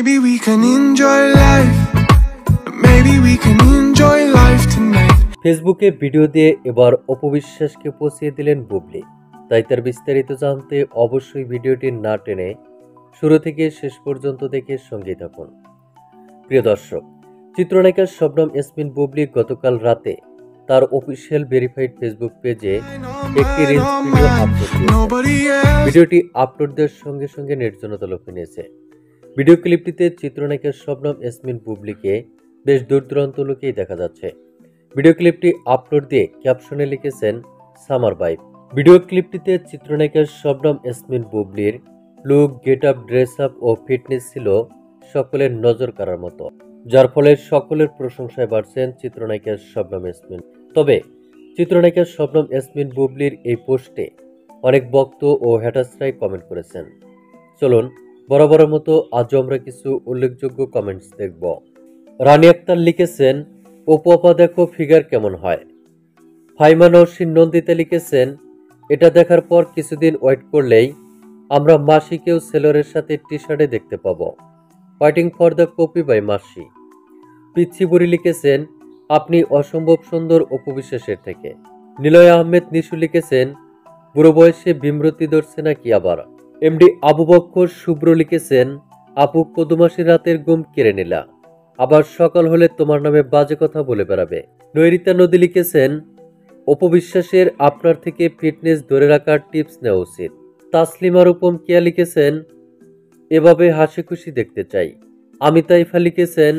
Maybe we can enjoy life. Maybe we can enjoy life tonight. ফেসবুকে video দিয়ে এবার অপবিশ্বাসকে পৌঁছিয়ে দিলেন বুবলি। তাই তার বিস্তারিত জানতে অবশ্যই ভিডিওটি না টেনে শুরু থেকে শেষ পর্যন্ত দেখে সঙ্গেই থাকুন। প্রিয় দর্শক, চিত্রনায়িকা শবনম ইয়াসমিন বুবলি গতকাল রাতে তার অফিসিয়াল ভেরিফাইড ফেসবুক পেজে একটি রিলস ভিডিও আপলোড দিয়েছে। ভিডিওটি আপলোড দেওয়ার সঙ্গে সঙ্গে নেট জনতা লক্ষ্য নিয়েছে। ভিডিও ক্লিপটিতে চিত্রনায়িকা শবনম ইয়াসমিন বুবলিকে বেশ দূর দূরান্ত লোকেই দেখা যাচ্ছে। ভিডিও ক্লিপটি আপলোড দিয়ে ক্যাপশনে লিখেছেন সামার ভাইব। ভিডিও ক্লিপটিতে চিত্রনায়িকা শবনম ইয়াসমিন বুবলির look, get up, dress up ও ফিটনেস ছিল সকলের নজর কাড়ার মতো, যার ফলে সকলের প্রশংসায় বাড়ছেন চিত্রনায়িকা শবনম ইয়াসমিন। তবে চিত্রনায়িকা শবনম ইয়াসমিন বুবলির এই পোস্টে অনেক ভক্ত ও হ্যাটার্সরাই কমেন্ট করেছেন। চলুন বরাবরের মতো আজও আমরা কিছু উল্লেখযোগ্য কমেন্টস দেখব। রানী আক্তার লিখেছেন, অপু আপা দেখো ফিগার কেমন হয়। ফাইমা নওশিন নন্দিতা লিখেছেন, এটা দেখার পর কিছুদিন ওয়েট করলেই আমরা মাসিকেও সেলরের সাথে টি শার্টে দেখতে পাবো। Waiting for the copy by মাসি। পিচ্ছি বুড়ি লিখেছেন, আপনি অসম্ভব সুন্দর অপু বিশ্বাসের থেকে। নিলয় আহমেদ নিশু লিখেছেন, বুড়ো বয়সে বিমৃতি ধরছে নাকি আবার। এমডি আবু বক্কর শুভ্র লিখেছেন, আপু কদুমাসি রাতের ঘুম কেড়ে নিলা, আবার সকাল হলে তোমার নামে বাজে কথা বলে বেড়াবে। নৈরিতা নদী লিখেছেন, অপবিশ্বাসের আপনার থেকে ফিটনেস ধরে রাখার টিপস নেওয়া উচিত। তাসলিমা রূপম কিয়া লিখেছেন, এভাবে হাসি খুশি দেখতে চাই। আমিতা ইফা লিখেছেন,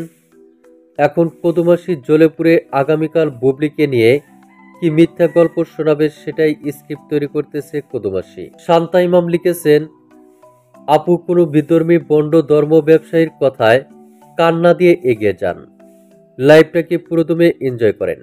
এখন কদুমাসি জ্বলে পুড়ে আগামীকাল বুবলিকে নিয়ে কি মিথ্যা গল্প শোনাবে সেটাই স্ক্রিপ্ট তৈরি করতেছে কদুমাসি। শান্তা ইমাম লিখেছেন, আপু কোনো বিধর্মী বন্ড ধর্ম ব্যবসায়ীর কথায় কান না দিয়ে এগিয়ে যান, লাইফটাকে পুরোদমে এনজয় করেন।